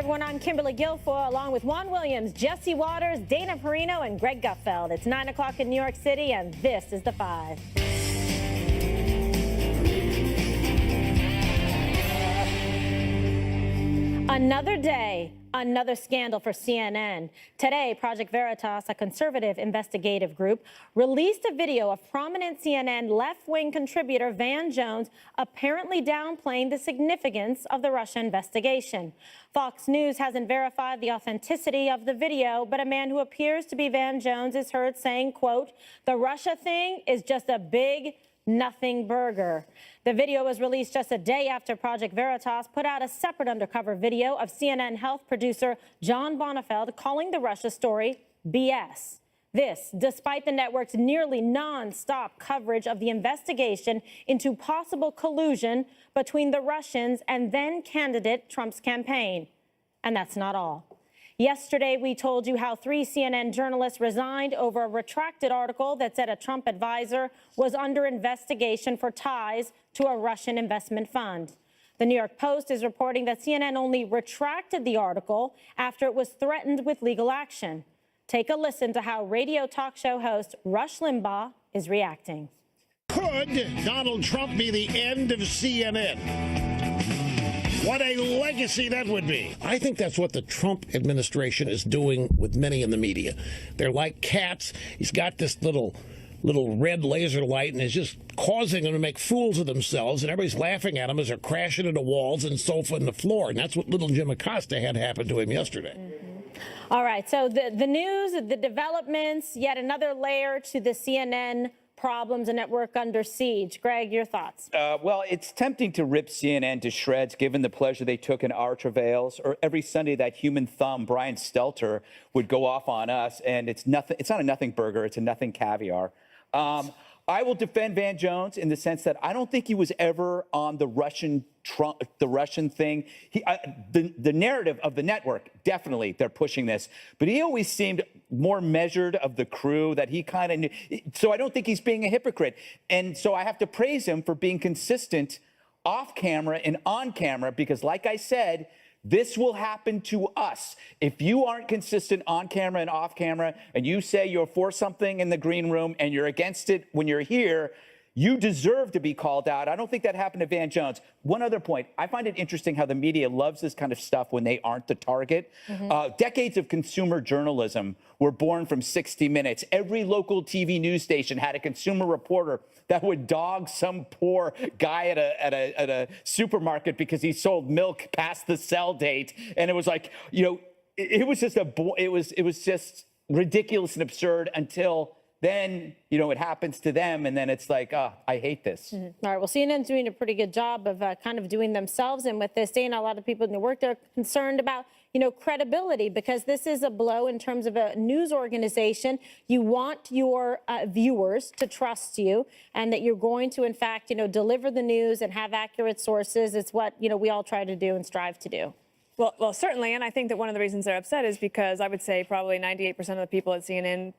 everyone. I'm Kimberly Guilfoyle, along with Juan Williams, Jesse Waters, Dana Perino, and Greg Gutfeld. It's 9 o'clock in New York City, and this is The Five. Another day, another scandal for CNN. Today, Project Veritas, a conservative investigative group, released a video of prominent CNN left-wing contributor Van Jones apparently downplaying the significance of the Russia investigation. Fox News hasn't verified the authenticity of the video, but a man who appears to be Van Jones is heard saying, quote, "The Russia thing is just a big nothing burger." The video was released just a day after Project Veritas put out a separate undercover video of CNN health producer John Bonifeld calling the Russia story BS. This, despite the network's nearly non-stop coverage of the investigation into possible collusion between the Russians and then-candidate Trump's campaign. And that's not all. Yesterday, we told you how 3 CNN journalists resigned over a retracted article that said a Trump advisor was under investigation for ties to a Russian investment fund. The New York Post is reporting that CNN only retracted the article after it was threatened with legal action. Take a listen to how radio talk show host Rush Limbaugh is reacting. Could Donald Trump be the end of CNN? What a legacy that would be. I think that's what the Trump administration is doing with many in the media. They're like cats. He's got this little red laser light and is just causing them to make fools of themselves, and everybody's laughing at them as they're crashing into walls and sofa and the floor. And that's what little Jim Acosta had happen to him yesterday. All right, so the news, the developments, yet another layer to the CNN problems, a network under siege. Greg, your thoughts? Well, it's tempting to rip CNN to shreds, given the pleasure they took in our travails. Or every Sunday, that human thumb, Brian Stelter, would go off on us, and it's nothing. It's not a nothing burger. It's a nothing caviar. I will defend Van Jones in the sense that I don't think he was ever on the Russian thing. The narrative of the network, definitely, they're pushing this. But he always seemed more measured of the crew, that he kind of knew. So I don't think he's being a hypocrite. And so I have to praise him for being consistent off camera and on camera, because like I said, this will happen to us. If you aren't consistent on camera and off camera, and you say you're for something in the green room and you're against it when you're here, you deserve to be called out. I don't think that happened to Van Jones. One other point, I find it interesting how the media loves this kind of stuff when they aren't the target. Decades of consumer journalism were born from 60 Minutes. Every local TV news station had a consumer reporter that would dog some poor guy at a supermarket because he sold milk past the sell date. And it was like, you know, it was just ridiculous and absurd until then, you know, it happens to them, and then it's like, oh, I hate this. All right, well, CNN's doing a pretty good job of kind of doing themselves in with this. Dana, a lot of people in the work, they're concerned about, you know, credibility, because this is a blow in terms of a news organization. You want your viewers to trust you, and that you're going to, in fact, you know, deliver the news and have accurate sources. It's what, you know, we all try to do and strive to do. Well, certainly, and I think that one of the reasons they're upset is because I would say probably 98% of the people at CNN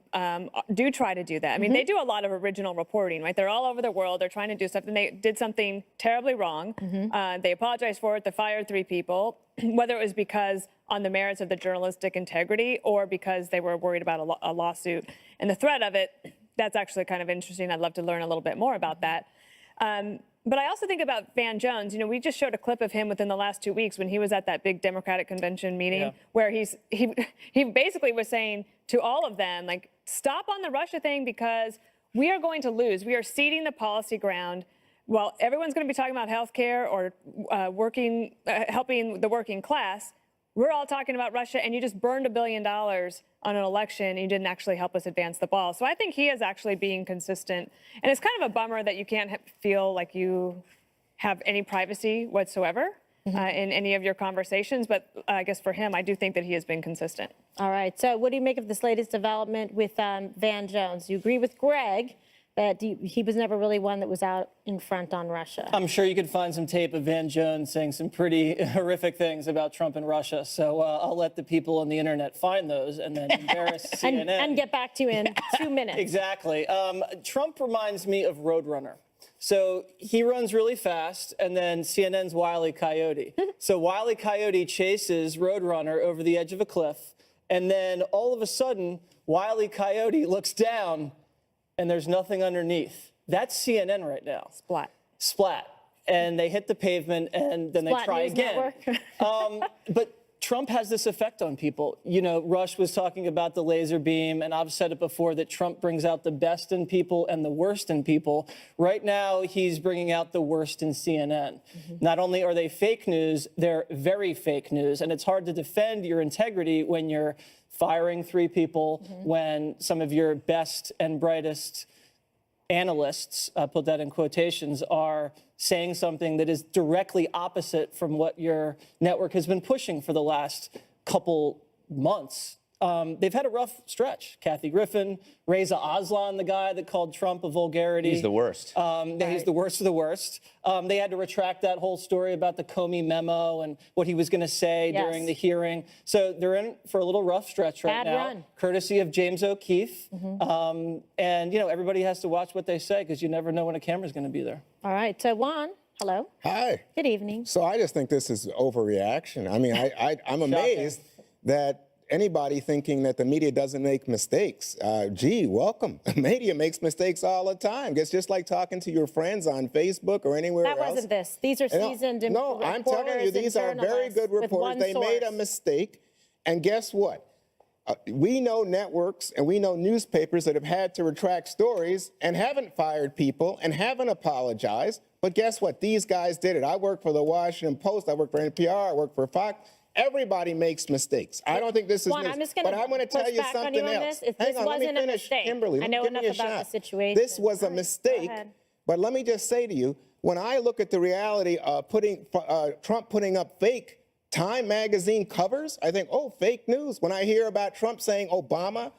do try to do that. I mean, they do a lot of original reporting, right? They're all over the world. They're trying to do something. They did something terribly wrong. They apologized for it. They fired 3 people, whether it was because on the merits of the journalistic integrity or because they were worried about a lawsuit. And the threat of it, that's actually kind of interesting. I'd love to learn a little bit more about that. But I also think about Van Jones. You know, we just showed a clip of him within the last 2 weeks when he was at that big Democratic convention meeting where he basically was saying to all of them, like, stop on the Russia thing because we are going to lose. We are ceding the policy ground. While everyone's going to be talking about health care or helping the working class, we're all talking about Russia, and you just burned $1 billion on an election, and you didn't actually help us advance the ball. So I think he is actually being consistent. And it's kind of a bummer that you can't feel like you have any privacy whatsoever in any of your conversations. But I guess for him, I do think that he has been consistent. All right. So what do you make of this latest development with Van Jones? You agree with Greg that he was never really one that was out in front on Russia. I'm sure you could find some tape of Van Jones saying some pretty horrific things about Trump and Russia. So I'll let the people on the internet find those and then embarrass CNN. And get back to you in 2 minutes. Exactly. Trump reminds me of Roadrunner. So he runs really fast, and then CNN's Wile E. Coyote. So Wile E. Coyote chases Roadrunner over the edge of a cliff, and then all of a sudden, Wile E. Coyote looks down, and there's nothing underneath. That's CNN right now. Splat. And they hit the pavement, and then Splat they try News again. But Trump has this effect on people. You know, Rush was talking about the laser beam, and I've said it before that Trump brings out the best in people and the worst in people. Right now, he's bringing out the worst in CNN. Not only are they fake news, they're very fake news. And it's hard to defend your integrity when you're firing 3 people, when some of your best and brightest analysts, put that in quotations, are saying something that is directly opposite from what your network has been pushing for the last couple months. They've had a rough stretch. Kathy Griffin, Reza Aslan, the guy that called Trump a vulgarity. He's the worst. He's the worst of the worst. They had to retract that whole story about the Comey memo and what he was going to say during the hearing. So they're in for a little rough stretch right now, courtesy of James O'Keefe. And, you know, everybody has to watch what they say because you never know when a camera's going to be there. All right. So Juan, hello. Hi. Good evening. So I just think this is overreaction. I mean, I'm amazed that anybody thinking that the media doesn't make mistakes. Gee, welcome. The media makes mistakes all the time. It's just like talking to your friends on Facebook or anywhere else. That wasn't this. These are seasoned No, I'm telling you, these are very good reporters. They made a mistake. And guess what? We know networks and we know newspapers that have had to retract stories and haven't fired people and haven't apologized. But guess what? These guys did it. I work for the Washington Post. I work for NPR. I work for Fox. Everybody makes mistakes. I don't think this is Juan, news. I'm just gonna but I want to tell you push back on something you on else. this. If Hang this on, let wasn't me a finish. mistake. Kimberly, I know give me enough a about the shot. situation. This was All a right, mistake. go ahead. But let me just say to you, when I look at the reality of Trump putting up fake Time magazine covers, I think, oh, fake news. When I hear about Trump saying Obama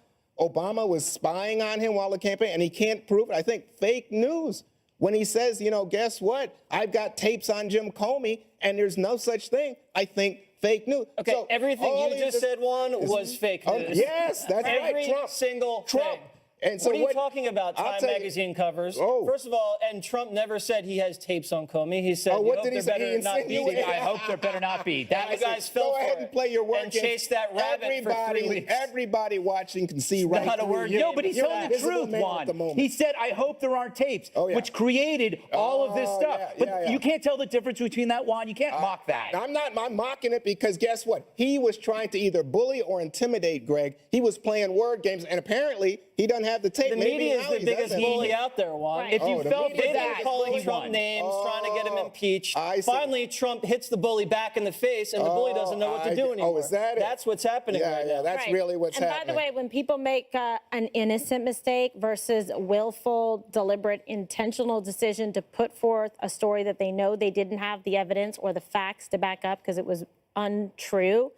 was spying on him while the campaign, and he can't prove it, I think fake news. When he says, you know, guess what? I've got tapes on Jim Comey, and there's no such thing, I think fake news. Okay, So everything you just said, Juan, was fake news. Yes, that's right. Every single thing. And so what are you talking about? I'll Time tell you- magazine covers. Oh. First of all, and Trump never said he has tapes on Comey. He said, what "You did he hope say? there He better not be insinuated- tapes." I hope there better not be. That You was guys fell Go for ahead it and play your work. and chase that rabbit for 3 weeks. Everybody watching can see right not a through word. you. No, but he's You're telling an the invisible truth, man at Juan. the moment. He said, I hope there aren't tapes, which created all of this Oh, stuff. yeah, But yeah. you can't tell the difference between that, Juan. You can't mock that. I'm mocking it because guess what? He was trying to either bully or intimidate Greg. He was playing word games, and apparently he doesn't have the tape. The Maybe media now is the he biggest doesn't. bully out there, Juan. Right. If you the fell media for They've been that, calling he Trump won. names, trying to get him impeached. I see. Finally, Trump hits the bully back in the face, and the bully doesn't know what to do anymore. Oh, is that it? That's what's happening right now. That's Right. really what's and happening. by the way, when people make an innocent mistake versus willful, deliberate, intentional decision to put forth a story that they know they didn't have the evidence or the facts to back up because it was untrue,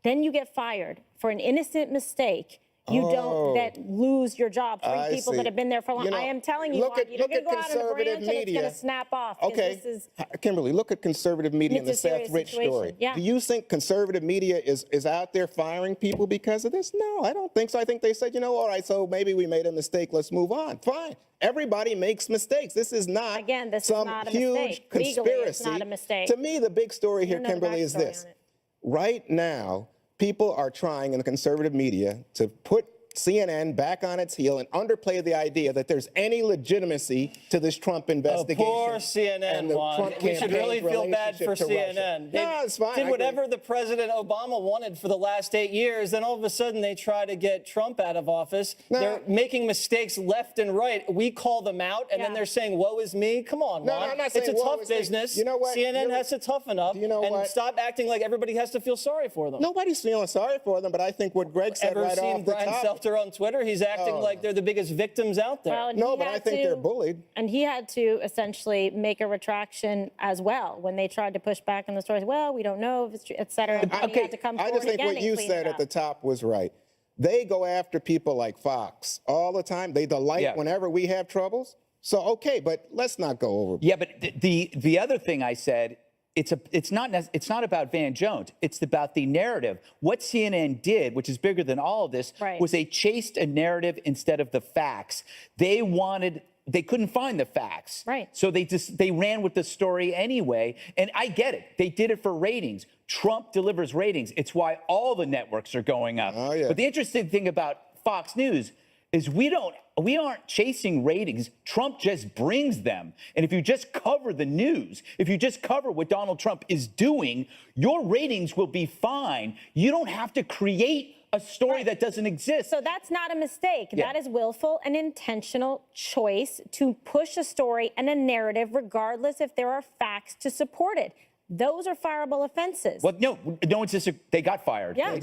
then you get fired for an innocent mistake. You don't lose your job. I People see. that have been there for a long You know, I am telling you, look Juan, at- you're look going to at go out on a conservative branch and it's media. going to snap off. 'cause Okay, This is, Kimberly, look at conservative media and the It's a serious Seth Rich situation. story. Yeah. Do you think conservative media is out there firing people because of this? No, I don't think so. I think they said, you know, all right, so maybe we made a mistake. Let's move on. Fine. Everybody makes mistakes. This is not Again, this is some not a huge mistake. Legally, conspiracy. it's not a mistake. To me, the big story here, don't know the Kimberly, is backstory this. on it. Right now, people are trying in the conservative media to put CNN back on its heel and underplay the idea that there's any legitimacy to this Trump investigation. Poor CNN, and the Juan. Trump We should really campaign's feel bad for relationship to Russia. CNN. They No, it's fine. I did agree. whatever the President Obama wanted for the last 8 years. Then all of a sudden they try to get Trump out of office. No. They're making mistakes left and right. We call them out, and then Yeah. they're saying, woe is me. Come on, No, Juan. I'm not It's a saying woe tough is me. business. You know what? CNN has to toughen up You know and what? stop acting like everybody has to feel sorry for them. Nobody's feeling sorry for them, but I think what Greg said Ever right seen off the Brian top. Seltzer on Twitter? He's acting like they're the biggest victims out there. Well, and No, he but I had think they're to- bullied. And he had to essentially make a retraction as well when they tried to push back on the stories. Well, we don't know if it's true, et cetera. And he had to come I forward just think again what and you clean said it at the up. top was right. They go after people like Fox all the time. They delight whenever we have troubles. So, okay, but let's not go over. Yeah, but the other thing I said, it's not about Van Jones. It's about the narrative. What CNN did, which is bigger than all of this, Right. was they chased a narrative instead of the facts. They wanted they couldn't find the facts. Right. So they ran with the story anyway. And I get it. They did it for ratings. Trump delivers ratings. It's why all the networks are going up. Oh, yeah. But the interesting thing about Fox News is we aren't chasing ratings. Trump just brings them. And if you just cover the news, if you just cover what Donald Trump is doing, your ratings will be fine. You don't have to create a story that doesn't exist. So that's not a mistake. Yeah. That is willful and intentional choice to push a story and a narrative, regardless if there are facts to support it. Those are fireable offenses. Well, no one's just, they got fired. Yeah,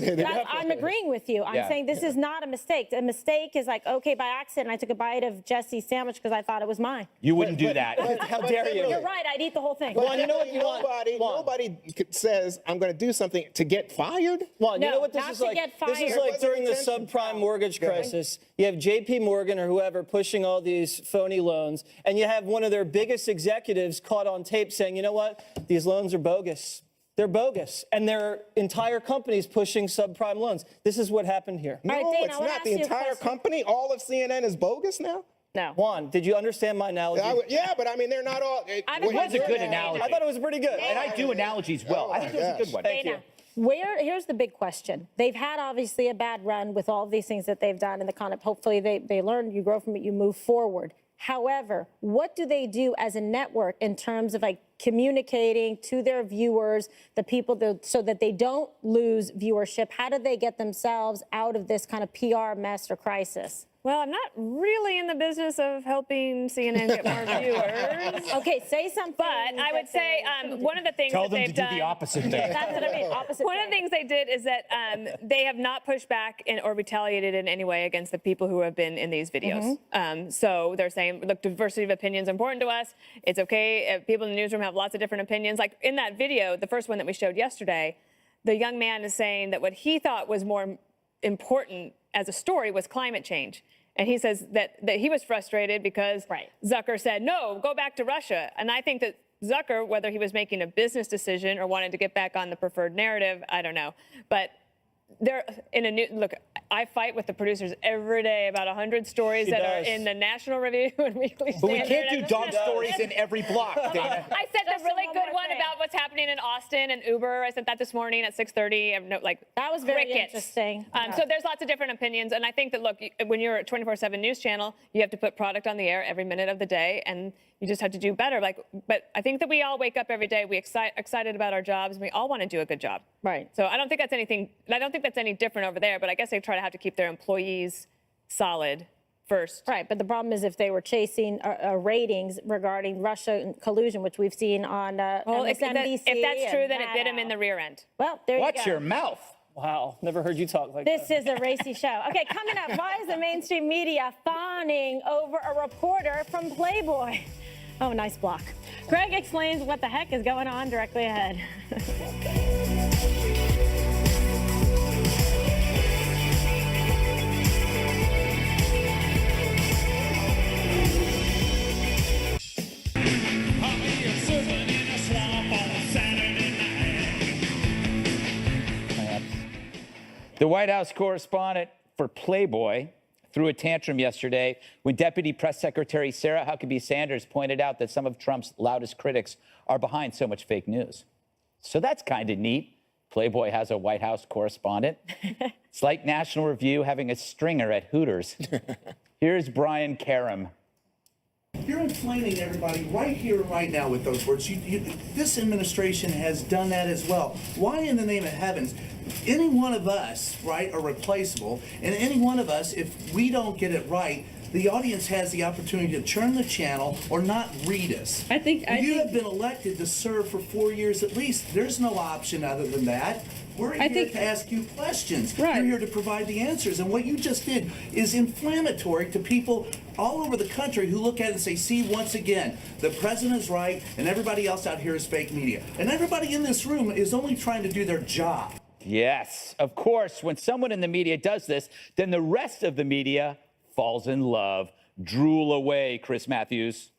I'm agreeing with you. I'm Yeah. saying this is not a mistake. A mistake is like, okay, by accident, I took a bite of Jesse's sandwich because I thought it was mine. You wouldn't do that. How dare you? You're right. I'd eat the whole thing. Juan, you know what you want? Nobody says I'm going to do something to get fired. Juan, you No, know what this not is to like? get This is fired. like during the Wasn't subprime mortgage crisis. You have J.P. Morgan or whoever pushing all these phony loans, and you have one of their biggest executives caught on tape saying, you know what? These loans are bogus. They're bogus. And their entire company's pushing subprime loans. This is what happened here. No, All right, Dana, it's I wanna not. ask The you a entire question. company, all of CNN is bogus now? No. Juan, did you understand my analogy? Yeah, but I mean, they're not all. haven't what heard you're a good saying- analogy. I thought it was pretty good. And I do analogies well. Oh, I think it was a good one. Thank you. Dana, here's the big question. They've had obviously a bad run with all of these things that they've done, and the kind of hopefully they learn, you grow from it, you move forward. However, what do they do as a network in terms of like communicating to their viewers, the people, so that they don't lose viewership? How do they get themselves out of this kind of PR mess or crisis? Well, I'm not really in the business of helping CNN get more viewers. Okay, say something. But I would say one of the things Tell that them to they've do done. the opposite thing. That's what I mean. Opposite. One of the things they did is that they have not pushed back or retaliated in any way against the people who have been in these videos. So they're saying, look, diversity of opinions is important to us. It's okay if people in the newsroom have lots of different opinions. Like in that video, the first one that we showed yesterday, the young man is saying that what he thought was more important as a story was climate change. And he says that he was frustrated because Zucker said, no, go back to Russia. And I think that Zucker, whether he was making a business decision or wanted to get back on the preferred narrative, I don't know. But they're in a new look. I fight with the producers every day about 100 stories that are in the National Review and Weekly Standard. But we can't do dog stories in every block, Dana. I sent Just a really one good more one thing. about what's happening in Austin and Uber. I sent that this morning at 6:30. That was very crickets. interesting. So there's lots of different opinions, and I think that look, when you're a 24/7 news channel, you have to put product on the air every minute of the day, and you just have to do better. But I think that we all wake up every day, we excited about our jobs, and we all want to do a good job. Right. So I don't think that's anything. I don't think that's any different over there. But I guess they try to have to keep their employees solid first. Right, but the problem is if they were chasing ratings regarding Russia collusion, which we've seen on Well, if MSNBC. that's true, and then it bit them in the rear end. Well, there Watch you go. your mouth. Wow, never heard you talk like This that. is a racy show. Okay, coming up, why is the mainstream media fawning over a reporter from Playboy? Oh, nice block. Greg explains what the heck is going on directly ahead. The White House correspondent for Playboy threw a tantrum yesterday when Deputy Press Secretary Sarah Huckabee Sanders pointed out that some of Trump's loudest critics are behind so much fake news. So that's kind of neat. Playboy has a White House correspondent. It's like National Review having a stringer at Hooters. Here's Brian Karam. You're inflaming everybody right here, right now with those words. This administration has done that as well. Why in the name of heavens? Any one of us, right, are replaceable. And any one of us, if we don't get it right, the audience has the opportunity to turn the channel or not read us. I think have been elected to serve for 4 years at least. There's no option other than that. We're here to ask you questions. Right. You're here to provide the answers. And what you just did is inflammatory to people all over the country who look at it and say, see, once again, the president is right and everybody else out here is fake media. And everybody in this room is only trying to do their job. Yes, of course, when someone in the media does this, then the rest of the media falls in love. Drool away, Chris Matthews.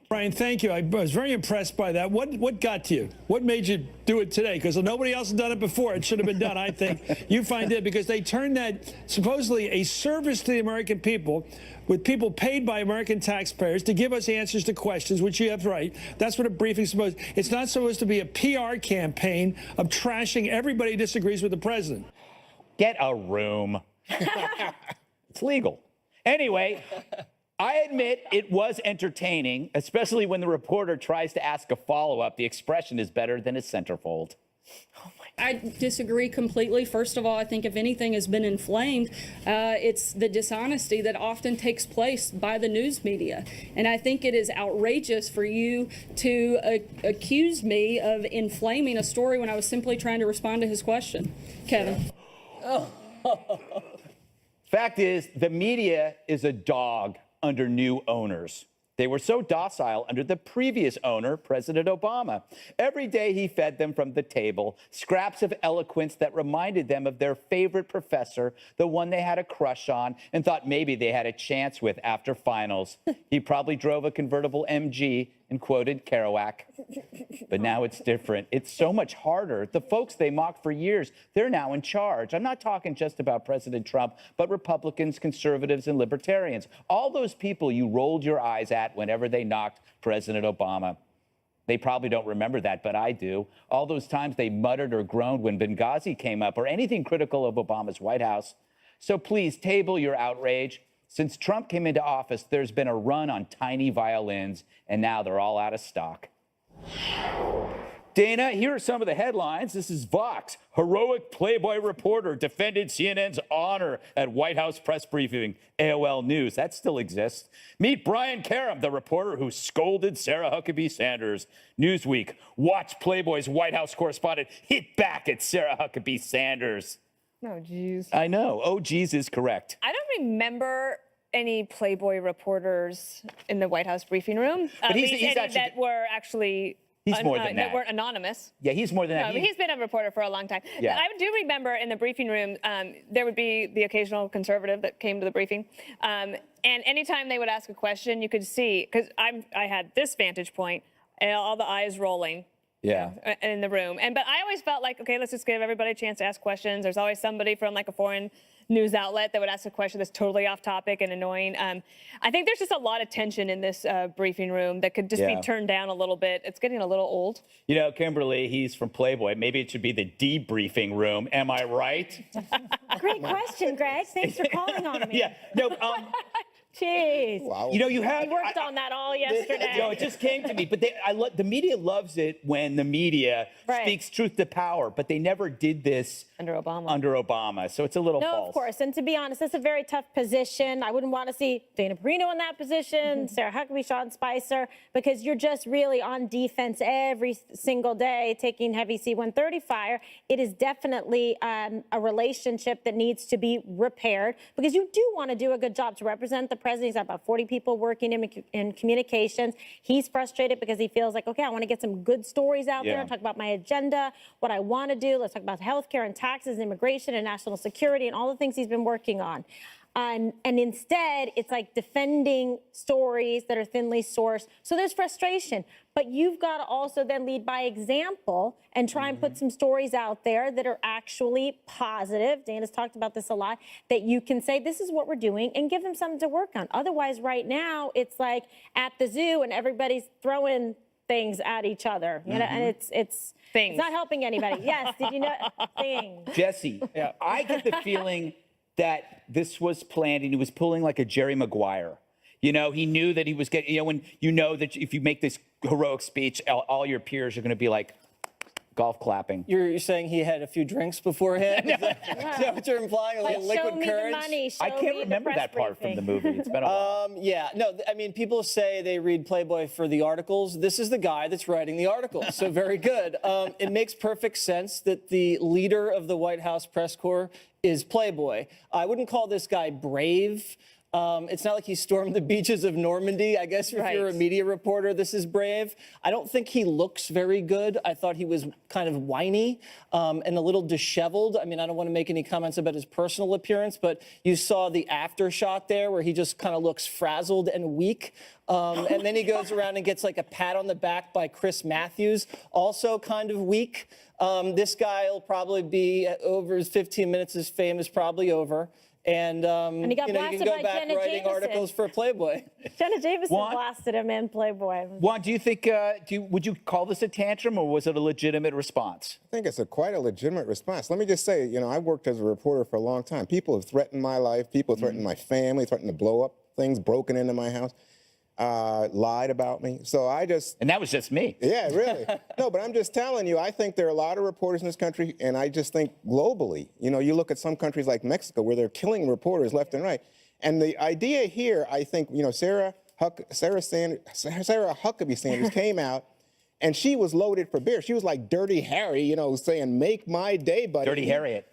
Brian, thank you. I was very impressed by that. What got to you? What made you do it today? Because nobody else has done it before. It should have been done, I think. You find it because they turned that supposedly a service to the American people with people paid by American taxpayers to give us answers to questions, which you have right. That's what a briefing's supposed. It's not supposed to be a PR campaign of trashing everybody who disagrees with the president. Get a room. It's legal. Anyway, I admit it was entertaining, especially when the reporter tries to ask a follow-up. The expression is better than a centerfold. I disagree completely. First of all, I think if anything has been inflamed, it's the dishonesty that often takes place by the news media. And I think it is outrageous for you to accuse me of inflaming a story when I was simply trying to respond to his question. Kevin. Fact is, the media is a dog under new owners. They were so docile under the previous owner, President Obama. Every day he fed them from the table scraps of eloquence that reminded them of their favorite professor, the one they had a crush on and thought maybe they had a chance with after finals. He probably drove a convertible MG and quoted Kerouac. But now it's different. It's so much harder. The folks they mocked for years, they're now in charge. I'm not talking just about President Trump, but Republicans, conservatives, and libertarians. All those people you rolled your eyes at whenever they knocked President Obama. They probably don't remember that, but I do. All those times they muttered or groaned when Benghazi came up or anything critical of Obama's White House. So please table your outrage. Since Trump came into office, there's been a run on tiny violins, and now they're all out of stock. Dana, here are some of the headlines. This is Vox. Heroic Playboy reporter defended CNN's honor at White House press briefing. AOL News, that still exists. Meet Brian Karem, the reporter who scolded Sarah Huckabee Sanders. Newsweek, watch Playboy's White House correspondent hit back at Sarah Huckabee Sanders. Oh, geez. I know. Oh, geez is correct. I don't remember any Playboy reporters in the White House briefing room. But he's any actually, that were actually he's more than that. That weren't anonymous. Yeah, he's more than that. No, he's been a reporter for a long time. Yeah. I do remember in the briefing room, there would be the occasional conservative that came to the briefing. And anytime they would ask a question, you could see, because I had this vantage point, and all the eyes rolling. Yeah. In the room. But I always felt like, okay, let's just give everybody a chance to ask questions. There's always somebody from like a foreign news outlet that would ask a question that's totally off topic and annoying. I think there's just a lot of tension in this briefing room that could just be turned down a little bit. It's getting a little old. You know, Kimberly, he's from Playboy. Maybe it should be the debriefing room. Am I right? Great question, Greg. Thanks for calling on me. Yeah. No, Jeez. Wow. you know, you have. We worked on that all yesterday. No, it just came to me. But the media loves it when the media speaks truth to power, but they never did this under Obama. So it's a little No, false. of course. And to be honest, it's a very tough position. I wouldn't want to see Dana Perino in that position, Sarah Huckabee, Sean Spicer, because you're just really on defense every single day, taking heavy C-130 fire. It is definitely a relationship that needs to be repaired because you do want to do a good job to represent the president. He's got about 40 people working in communications. He's frustrated because he feels like, okay, I want to get some good stories out there and talk about my agenda, what I want to do. Let's talk about healthcare and taxes and immigration and national security and all the things he's been working on. And instead, it's like defending stories that are thinly sourced. So there's frustration. But you've got to also then lead by example and try and put some stories out there that are actually positive. Dana's talked about this a lot, that you can say, this is what we're doing, and give them something to work on. Otherwise, right now, it's like at the zoo and everybody's throwing things at each other. You know, and it's not helping anybody. Yes, did you know? Things. Jesse, I get the feeling that this was planned and he was pulling like a Jerry Maguire. You know, he knew that he was getting, you know, when you know that if you make this heroic speech, all your peers are going to be like golf clapping. You're saying he had a few drinks beforehand? Is that what you're implying? A little liquid show me courage? the money. I can't remember that part from the movie. It's been a while. Yeah, no, I mean, people say they read Playboy for the articles. This is the guy that's writing the articles, so very good. It makes perfect sense that the leader of the White House press corps is Playboy. I wouldn't call this guy brave. It's not like he stormed the beaches of Normandy. I guess if you're a media reporter, this is brave. I don't think he looks very good. I thought he was kind of whiny and a little disheveled. I mean, I don't want to make any comments about his personal appearance, but you saw the after shot there where he just kind of looks frazzled and weak. And then he goes around and gets like a pat on the back by Chris Matthews, also kind of weak. This guy will probably be over his 15 minutes. His fame is probably over. And he got you blasted can go by back Jenna writing Jameson. articles for Playboy. Jenna Jameson Juan? blasted him in Playboy. Juan, do you think, would you call this a tantrum or was it a legitimate response? I think it's quite a legitimate response. Let me just say, you know, I worked as a reporter for a long time. People have threatened my life. People have threatened my family, threatened to blow up things, broken into my house, lied about me. So I just... And that was just me. Yeah, really. No, but I'm just telling you, I think there are a lot of reporters in this country, and I just think globally, you know, you look at some countries like Mexico where they're killing reporters left and right. And the idea here, I think, you know, Sarah Huckabee Sanders came out, and she was loaded for bear. She was like Dirty Harry, you know, saying, make my day, buddy. Dirty Harriet.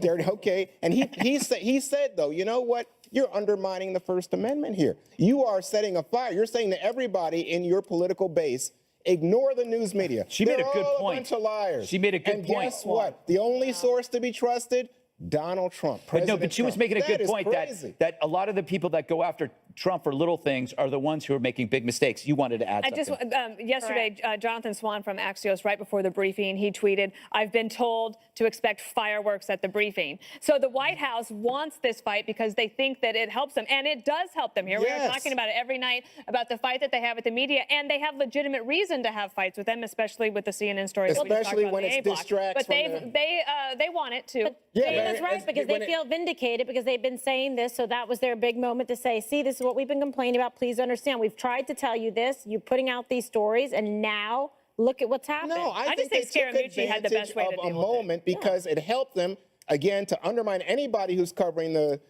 Dirty, okay. And he said, though, you know what? You're undermining the First Amendment here. You are setting a fire. You're saying to everybody in your political base, ignore the news media. She made a good They're all point. a bunch of liars. She made a good and point. Guess what? The only source to be trusted, Donald Trump. But no, but she was making a good That is point crazy. that a lot of the people that go after Trump for little things are the ones who are making big mistakes. You wanted to add something. Yesterday, Jonathan Swan from Axios, right before the briefing, he tweeted, "I've been told to expect fireworks at the briefing." So the White House wants this fight because they think that it helps them, and it does help them. Here we are talking about it every night, about the fight that they have with the media, and they have legitimate reason to have fights with them, especially with the CNN story. Especially when it distracts But from they want it too. That's right, because they feel vindicated because they've been saying this, so that was their big moment to say, see, this is what we've been complaining about. Please understand, we've tried to tell you this. You're putting out these stories, and now look at what's happened. No, I just think think they took Scaramucci had the best way to advantage of deal a with it. moment because it helped them, again, to undermine anybody who's covering the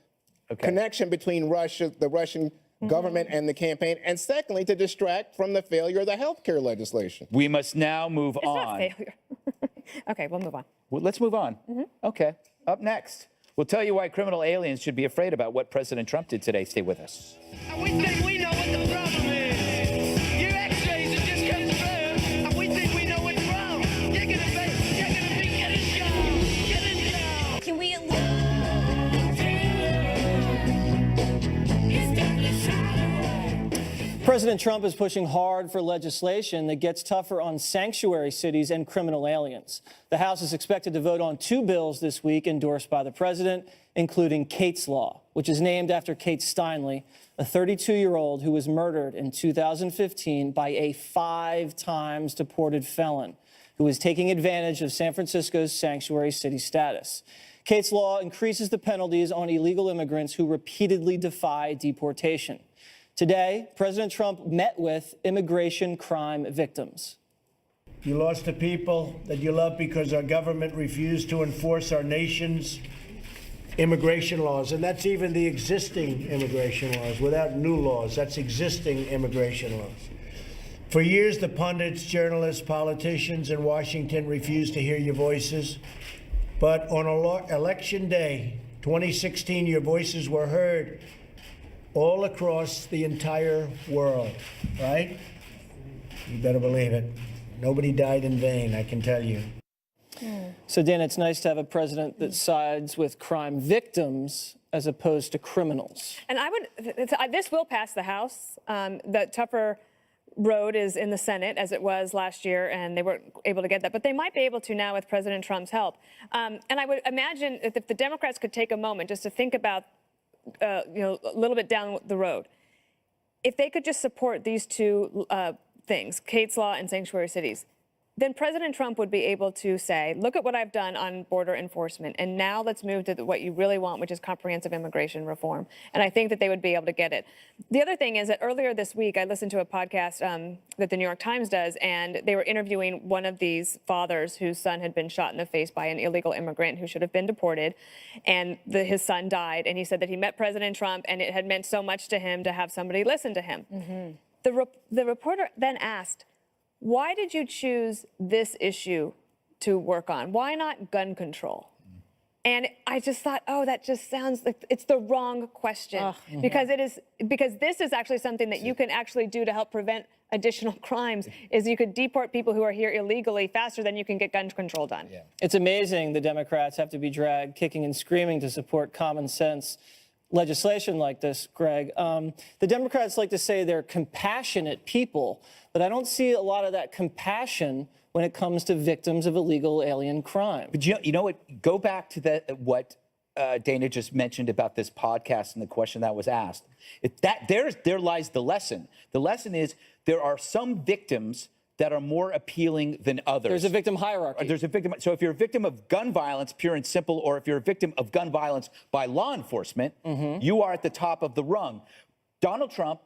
connection between Russia, the Russian government and the campaign, and secondly, to distract from the failure of the health care legislation. We must now move It's not on. failure. Okay, we'll move on. Well, let's move on. Okay, up next, we'll tell you why criminal aliens should be afraid about what President Trump did today. Stay with us. We think we know what the problem is. You X-rays are just confirmed, and we think we know what's wrong. You're gonna be getting shot. Getting shot. Can we President Trump is pushing hard for legislation that gets tougher on sanctuary cities and criminal aliens. The House is expected to vote on 2 bills this week endorsed by the president, including Kate's Law, which is named after Kate Steinle, a 32-year-old who was murdered in 2015 by a 5 times deported felon who was taking advantage of San Francisco's sanctuary city status. Kate's Law increases the penalties on illegal immigrants who repeatedly defy deportation. Today, President Trump met with immigration crime victims. You lost the people that you love because our government refused to enforce our nation's immigration laws. And that's even the existing immigration laws, without new laws. That's existing immigration laws. For years, the pundits, journalists, politicians in Washington refused to hear your voices. But on Election Day, 2016, your voices were heard all across the entire world, right? You better believe it. Nobody died in vain, I can tell you. So, Dan, it's nice to have a president that sides with crime victims as opposed to criminals. And this will pass the House. The tougher road is in the Senate, as it was last year, and they weren't able to get that. But they might be able to now with President Trump's help. And I would imagine if the Democrats could take a moment just to think about a little bit down the road, if they could just support these 2 things, Kate's Law and sanctuary cities, then President Trump would be able to say, look at what I've done on border enforcement, and now let's move to what you really want, which is comprehensive immigration reform. And I think that they would be able to get it. The other thing is that earlier this week, I listened to a podcast that the New York Times does, and they were interviewing one of these fathers whose son had been shot in the face by an illegal immigrant who should have been deported, and his son died. And he said that he met President Trump, and it had meant so much to him to have somebody listen to him. The reporter then asked, why did you choose this issue to work on? Why not gun control? And I just thought, oh, that just sounds like it's the wrong question because this is actually something that you can actually do to help prevent additional crimes. Is you could deport people who are here illegally faster than you can get gun control done. Yeah. It's amazing the Democrats have to be dragged kicking and screaming to support common sense legislation like this, Greg. The Democrats like to say they're compassionate people, but I don't see a lot of that compassion when it comes to victims of illegal alien crime. But you know what? Go back to what Dana just mentioned about this podcast and the question that was asked. There lies the lesson. The lesson is there are some victims that are more appealing than others. There's a victim hierarchy. There's a victim. So if you're a victim of gun violence, pure and simple, or if you're a victim of gun violence by law enforcement, you are at the top of the rung. Donald Trump,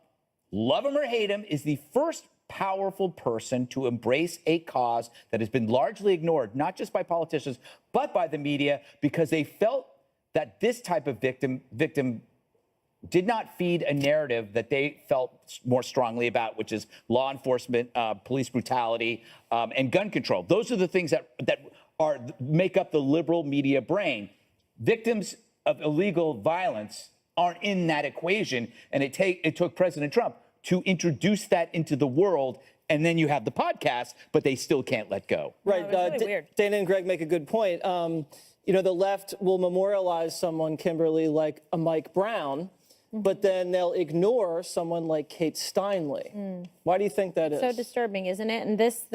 love him or hate him, is the first powerful person to embrace a cause that has been largely ignored, not just by politicians, but by the media, because they felt that this type of victim did not feed a narrative that they felt more strongly about, which is law enforcement, police brutality, and gun control. Those are the things that make up the liberal media brain. Victims of illegal violence aren't in that equation, and it took President Trump to introduce that into the world, and then you have the podcast, but they still can't let go. Right. No, really weird. Dana and Greg make a good point. You know, the left will memorialize someone, Kimberly, like a Mike Brown, but then they'll ignore someone like Kate Steinle. Why do you think that is? So disturbing, isn't it? And this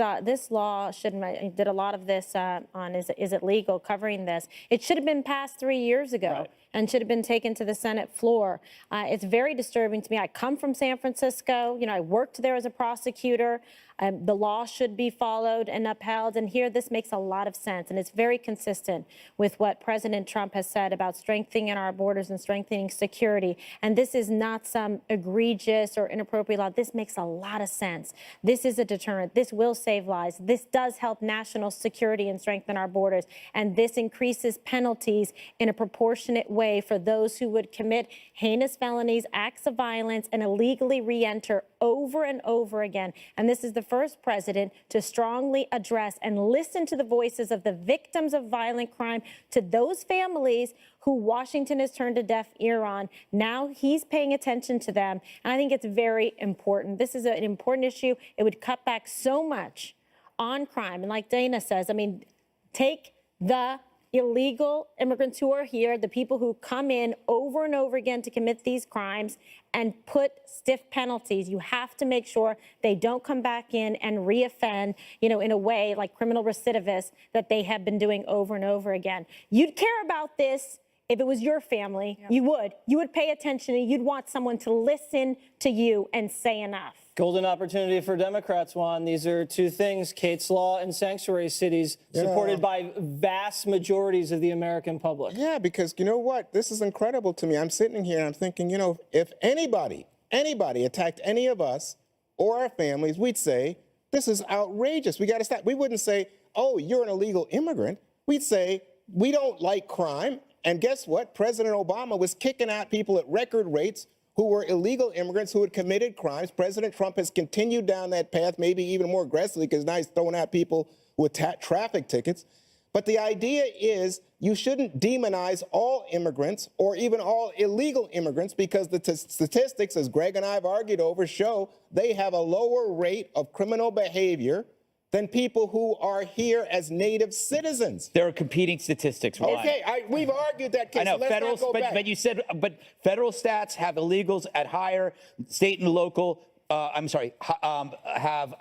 law did a lot of this on is it legal, covering this. It should have been passed 3 years ago. Right. And should have been taken to the Senate floor. It's very disturbing to me. I come from San Francisco. You know, I worked there as a prosecutor. The law should be followed and upheld. And here, this makes a lot of sense. And it's very consistent with what President Trump has said about strengthening our borders and strengthening security. And this is not some egregious or inappropriate law. This makes a lot of sense. This is a deterrent. This will save lives. This does help national security and strengthen our borders. And this increases penalties in a proportionate way for those who would commit heinous felonies, acts of violence, and illegally re-enter over and over again. And this is the first president to strongly address and listen to the voices of the victims of violent crime, to those families who Washington has turned a deaf ear on. Now he's paying attention to them. And I think it's very important. This is an important issue. It would cut back so much on crime. And like Dana says, I mean, take the illegal immigrants who are here, the people who come in over and over again to commit these crimes, and put stiff penalties. You have to make sure they don't come back in and reoffend, you know, in a way like criminal recidivists that they have been doing over and over again. You'd care about this if it was your family. You would pay attention, and you'd want someone to listen to you and say enough. Golden opportunity for Democrats, Juan. These are two things, Kate's Law and sanctuary cities, supported by vast majorities of the American public. Yeah, because you know what? This is incredible to me. I'm sitting here and I'm thinking, you know, if anybody attacked any of us or our families, we'd say, this is outrageous. We got to stop. We wouldn't say, oh, you're an illegal immigrant. We'd say, we don't like crime. And guess what? President Obama was kicking out people at record rates who were illegal immigrants who had committed crimes. President Trump has continued down that path, maybe even more aggressively, because now he's throwing out people with traffic tickets. But the idea is you shouldn't demonize all immigrants or even all illegal immigrants, because the statistics, as Greg and I have argued over, show they have a lower rate of criminal behavior than people who are here as native citizens. There are competing statistics. Ryan. Okay, we've argued that case. I know, so let's not go back. but you said, but federal stats have illegals at higher, state and local, have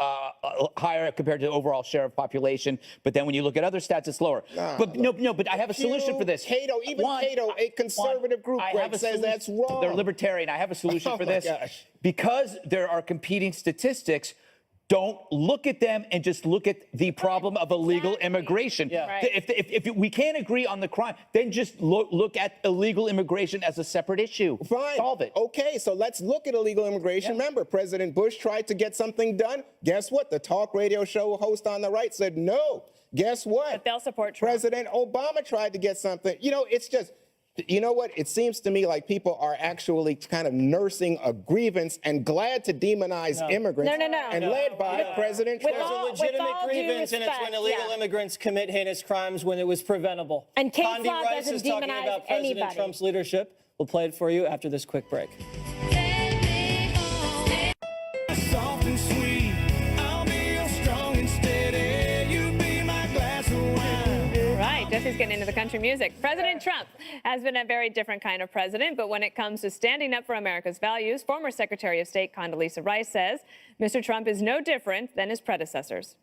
higher compared to the overall share of population. But then when you look at other stats, it's lower. But I have a solution for this. Cato, a conservative group, Greg, says that's wrong. They're libertarian. I have a solution for this. Gosh. Because there are competing statistics, don't look at them and just look at the problem of illegal immigration. Yeah. Right. If we can't agree on the crime, then just look at illegal immigration as a separate issue. Fine. Solve it. Okay, so let's look at illegal immigration. Remember, President Bush tried to get something done. Guess what? The talk radio show host on the right said no. Guess what? But they'll support Trump. President Obama tried to get something. You know, it's just, you know what? It seems to me like people are actually kind of nursing a grievance and glad to demonize immigrants. No. And led by President Trump. There's a all legitimate due grievance, and it's when respect, illegal yeah. immigrants commit heinous crimes when it was preventable. And case Condi law Rice doesn't is talking demonize about President anybody. Trump's leadership. We'll play it for you after this quick break. Soft and sweet, I'll be your strong and steady. You be my glass of wine. Right, Jesse's getting into the country music. President Trump has been a very different kind of president, but when it comes to standing up for America's values, former Secretary of State Condoleezza Rice says Mr. Trump is no different than his predecessors.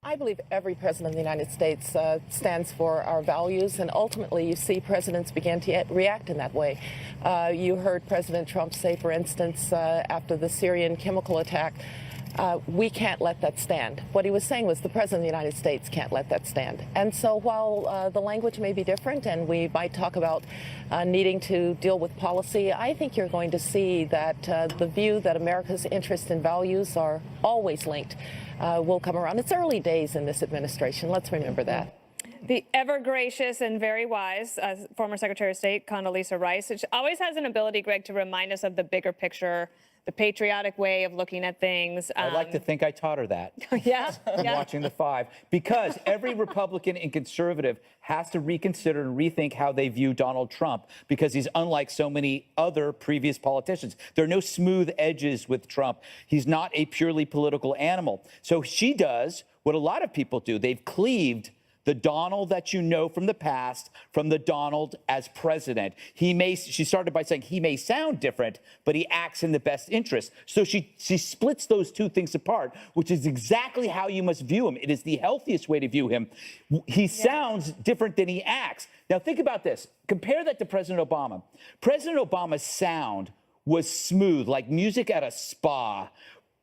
I believe every president of the United States stands for our values, and ultimately you see presidents begin to react in that way. You heard President Trump say, for instance, after the Syrian chemical attack, we can't let that stand. What he was saying was the President of the United States can't let that stand. And so while the language may be different and we might talk about needing to deal with policy, I think you're going to see that the view that America's interests and values are always linked will come around. It's early days in this administration. Let's remember that. The ever gracious and very wise former Secretary of State Condoleezza Rice, which always has an ability, Greg, to remind us of the bigger picture, the patriotic way of looking at things. I'd like to think I taught her that. Yeah, yeah. Watching the five, because every Republican and conservative has to reconsider and rethink how they view Donald Trump, because he's unlike so many other previous politicians. There are no smooth edges with Trump. He's not a purely political animal. So she does what a lot of people do. They've cleaved the Donald that you know from the past from the Donald as president. She started by saying he may sound different, but he acts in the best interest. So she splits those two things apart, which is exactly how you must view him. It is the healthiest way to view him. He sounds different than he acts. Now think about this. Compare that to President Obama. President Obama's sound was smooth, like music at a spa,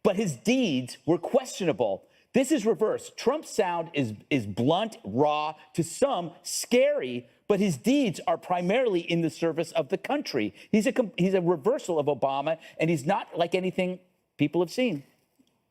but his deeds were questionable. This is reverse. Trump's sound is blunt, raw, to some scary, but his deeds are primarily in the service of the country. He's a reversal of Obama, and he's not like anything people have seen.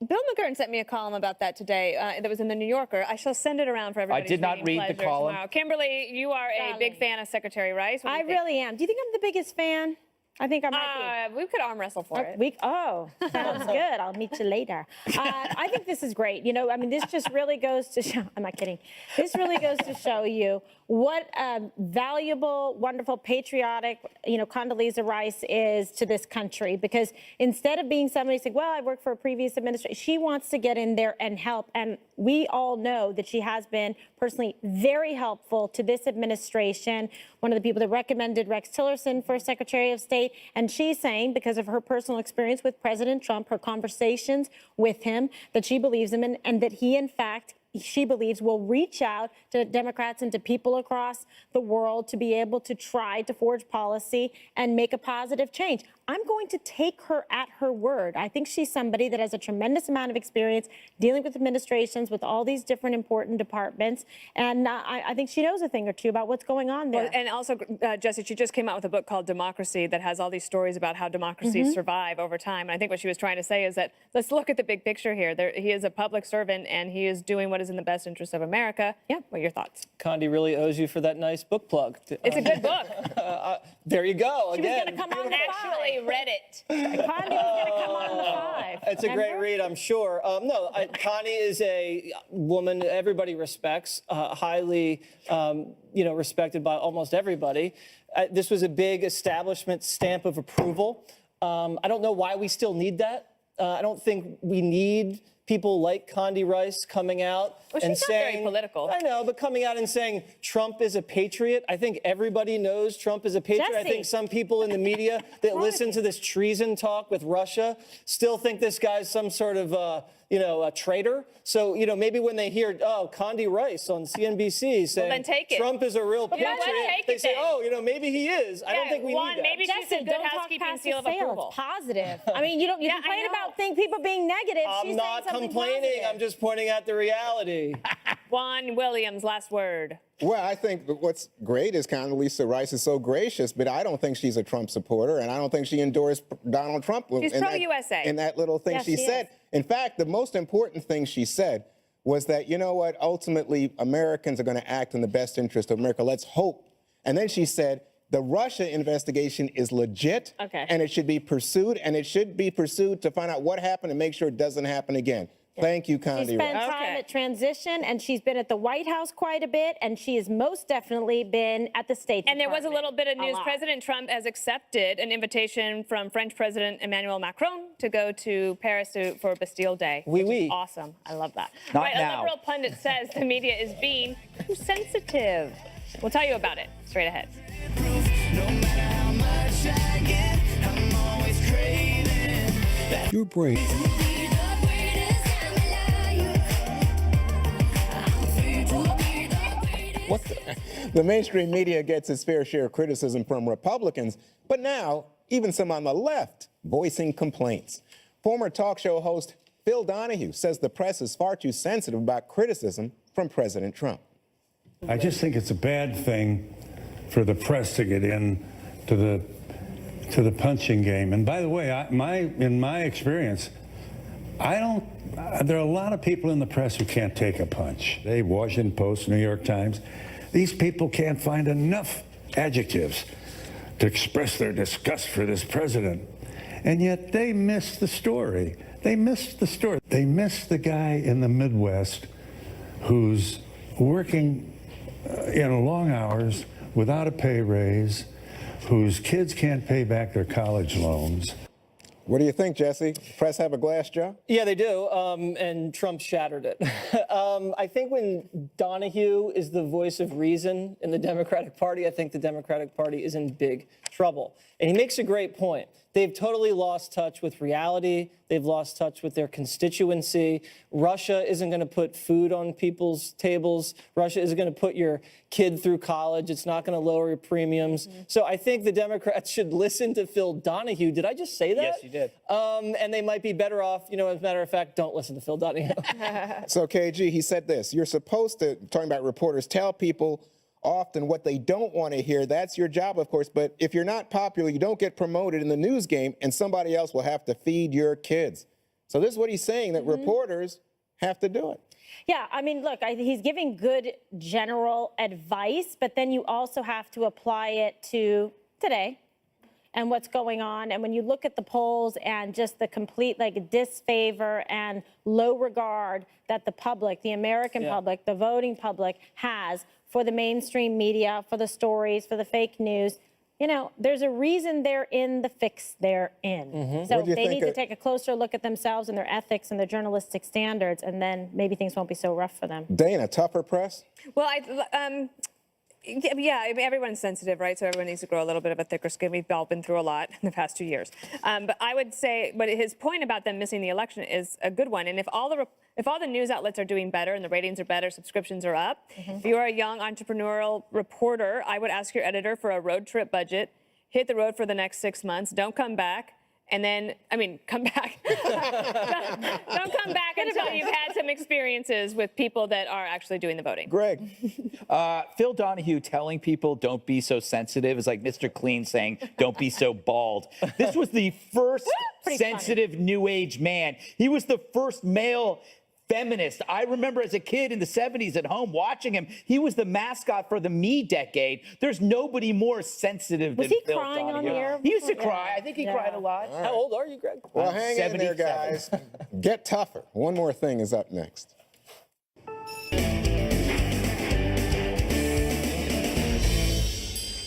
Bill McGurn sent me a column about that today that was in the New Yorker. I shall send it around for everybody. I did not read the column. Tomorrow. Kimberly, you are a big fan of Secretary Rice. I really am. Do you think I'm the biggest fan? I think I might be. We could arm wrestle for it. Sounds good. I'll meet you later. I think this is great. You know, I mean, this just really goes to show, I'm not kidding. This really goes to show you what valuable, wonderful, patriotic, Condoleezza Rice is to this country. Because instead of being somebody saying, well, I worked for a previous administration, she wants to get in there and help. And we all know that she has been personally very helpful to this administration. One of the people that recommended Rex Tillerson for Secretary of State. And she's saying, because of her personal experience with President Trump, her conversations with him, that she believes him and that he, in fact, she believes will reach out to Democrats and to people across the world to be able to try to forge policy and make a positive change. I'm going to take her at her word. I think she's somebody that has a tremendous amount of experience dealing with administrations, with all these different important departments. And I think she knows a thing or two about what's going on there. Well, and also, Jesse, she just came out with a book called Democracy that has all these stories about how democracies survive over time. And I think what she was trying to say is that let's look at the big picture here. He is a public servant and he is doing what is in the best interest of America. Yeah. What are your thoughts? Condi really owes you for that nice book plug. It's a good book. There you go. She Again. was going to come on the Actually read it. Condi was going to come on the five. It's a great read, I'm sure. Connie is a woman everybody respects, highly, respected by almost everybody. This was a big establishment stamp of approval. I don't know why we still need that. I don't think we need people like Condi Rice coming out and she's saying, not very political. I know, but coming out and saying Trump is a patriot. I think everybody knows Trump is a patriot. Jesse. I think some people in the media that listen to this treason talk with Russia still think this guy's some sort of, a traitor. So, maybe when they hear, Condi Rice on CNBC saying then take it. Trump is a real Well, then patriot, take they it say, then. maybe he is. I don't think we need that. Maybe she's a good don't talk housekeeping past seal the of sale. approval. It's positive. I mean, you Yeah, I complain know. about people being negative. I'm She's not saying something complaining. positive. I'm just pointing out the reality. Juan Williams, last word. Well, I think what's great is Condoleezza Rice is so gracious, but I don't think she's a Trump supporter, and I don't think she endorsed Donald Trump. She's pro-USA. In that little thing Yes, she she said. is. In fact, the most important thing she said was that, ultimately Americans are going to act in the best interest of America. Let's hope. And then she said, the Russia investigation is legit, Okay. and it should be pursued, and it should be pursued to find out what happened and make sure it doesn't happen again. Thank you, She Condi spent Rice. time at transition, and she's been at the White House quite a bit, and she has most definitely been at the State Department. And there was a little bit of A news. lot. President Trump has accepted an invitation from French President Emmanuel Macron to go to Paris for Bastille Day. Oui, which is oui. awesome. I love that. Not right, now. A liberal pundit says the media is being too sensitive. We'll tell you about it straight ahead. Your brain. The mainstream media gets its fair share of criticism from Republicans, but now even some on the left voicing complaints. Former talk show host Phil Donahue says the press is far too sensitive about criticism from President Trump. I just think it's a bad thing for the press to get in to the punching game. And by the way, in my experience, there are a lot of people in the press who can't take a punch. They, Washington Post, New York Times, these people can't find enough adjectives to express their disgust for this president. And yet they miss the story. They missed the story. They missed the guy in the Midwest who's working long hours without a pay raise, whose kids can't pay back their college loans. What do you think, Jesse? Press have a glass jaw? Yeah, they do, and Trump shattered it. I think when Donahue is the voice of reason in the Democratic Party, I think the Democratic Party is in big trouble. And he makes a great point. They've totally lost touch with reality. They've lost touch with their constituency. Russia isn't going to put food on people's tables. Russia isn't going to put your kid through college. It's not going to lower your premiums. So I think the Democrats should listen to Phil Donahue. Did I just say that? Yes, you did. And they might be better off, as a matter of fact, don't listen to Phil Donahue. So, KG, he said this: you're supposed to, talking about reporters, tell people often what they don't want to hear. That's your job, of course. But if you're not popular, you don't get promoted in the news game, and somebody else will have to feed your kids. So this is what he's saying, that reporters have to do it. Yeah, I mean, look, he's giving good general advice, but then you also have to apply it to today and what's going on. And when you look at the polls and just the complete disfavor and low regard that the public, the American public, the voting public has for the mainstream media, for the stories, for the fake news, there's a reason they're in the fix they're in. So they need to take a closer look at themselves and their ethics and their journalistic standards, and then maybe things won't be so rough for them. Dana, tougher press? Well, yeah, everyone's sensitive, right? So everyone needs to grow a little bit of a thicker skin. We've all been through a lot in the past 2 years. But I would say, but his point about them missing the election is a good one. And if all the news outlets are doing better and the ratings are better, subscriptions are up, if you are a young entrepreneurial reporter, I would ask your editor for a road trip budget, hit the road for the next 6 months, don't come back. And then, come back. Don't come back until you've had some experiences with people that are actually doing the voting. Greg. Phil Donahue telling people don't be so sensitive is like Mr. Clean saying don't be so bald. This was the first sensitive new age man. He was the first male feminist. I remember as a kid in the 70s at home watching him. He was the mascot for the Me decade. There's nobody more sensitive than Phil Donahue. Was he crying on the air? He used to cry. I think he cried a lot. How old are you, Greg? Well, hang in there, 77. guys. Get tougher. One more thing is up next.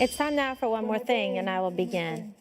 It's time now for one more thing, and I will begin.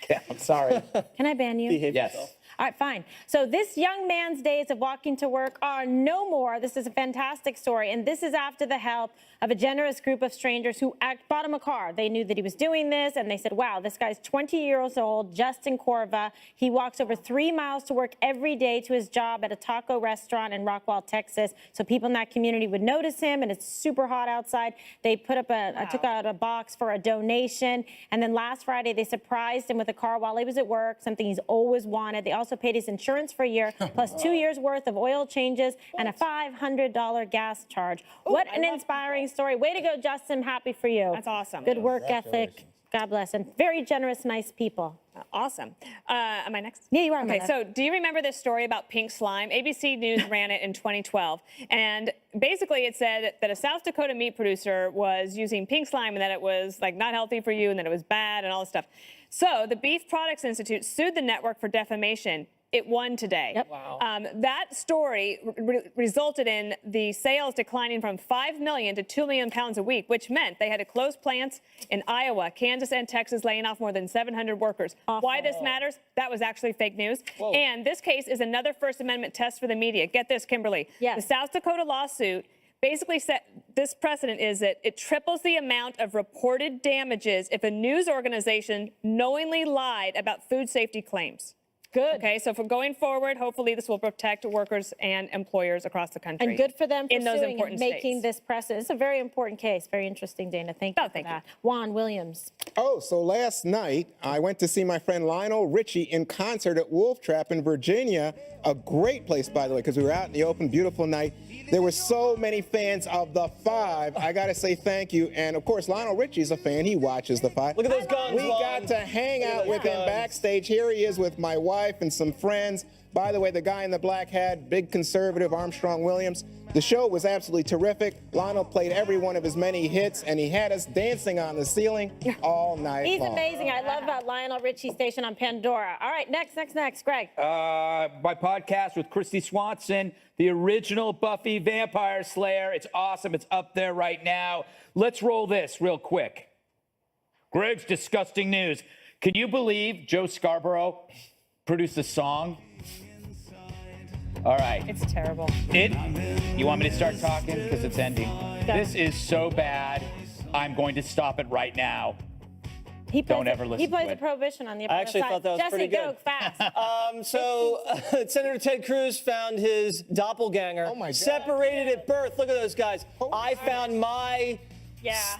Yeah, I'm sorry. Can I ban you? Behave Yes. yourself. All right, fine. So this young man's days of walking to work are no more. This is a fantastic story, and this is after the help of a generous group of strangers who bought him a car. They knew that he was doing this, and they said, wow, this guy's 20 years old, Justin Corva. He walks over 3 miles to work every day to his job at a taco restaurant in Rockwall, Texas, so people in that community would notice him, and it's super hot outside. They put up took out a box for a donation, and then last Friday, they surprised him with a car while he was at work, something he's always wanted. They also also paid his insurance for a year, plus 2 years worth of oil changes and a $500 gas charge. What an inspiring story. Way to go, Justin. Happy for you. That's awesome. Good work ethic. God bless. And very generous, nice people. Awesome. Am I next? Yeah, you are. Okay, Amanda. so do you remember this story about pink slime? ABC News ran it in 2012. And basically it said that a South Dakota meat producer was using pink slime and that it was like not healthy for you and that it was bad and all this stuff. So the Beef Products Institute sued the network for defamation. It won today. Yep. Wow. That story resulted in the sales declining from 5 million to 2 million pounds a week, which meant they had to close plants in Iowa, Kansas, and Texas, laying off more than 700 workers. Awful. Why this matters? That was actually fake news. Whoa. And this case is another First Amendment test for the media. Get this, Kimberly. Yes. The South Dakota lawsuit basically set this precedent is that it triples the amount of reported damages if a news organization knowingly lied about food safety claims. Good. Okay, so for going forward, hopefully this will protect workers and employers across the country. And good for them for in those suing important and making states. this precedent. It's a very important case. Very interesting, Dana. Thank you for thank that. Juan Williams. Oh, so last night I went to see my friend Lionel Richie in concert at Wolf Trap in Virginia. A great place, by the way, because we were out in the open, beautiful night. There were so many fans of the Five. I got to say thank you. And of course, Lionel Richie's a fan. He watches the Five. Look at those guns, We Lon. got to hang Look at out those with him guns. backstage. Here he is with my wife and some friends. By the way, the guy in the black hat, big conservative, Armstrong Williams. The show was absolutely terrific. Lionel played every one of his many hits, and he had us dancing on the ceiling all night He's long. amazing. I love Lionel Richie station on Pandora. All right, next, Greg. My podcast with Christy Swanson, the original Buffy Vampire Slayer. It's awesome. It's up there right now. Let's roll this real quick. Greg's disgusting news. Can you believe Joe Scarborough produced a song? All right. It's terrible. You want me to start talking? Because it's ending. This is so bad. I'm going to stop it right now. He plays Don't ever listen He plays to the it. Prohibition on the upper I actually side. thought that was Jesse, pretty go good. fast. So Senator Ted Cruz found his doppelganger Oh, my God. separated at birth. Look at those guys. I found my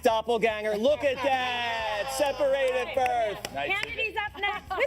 doppelganger. Look at that. Separated at birth. Nice. Kennedy's up next with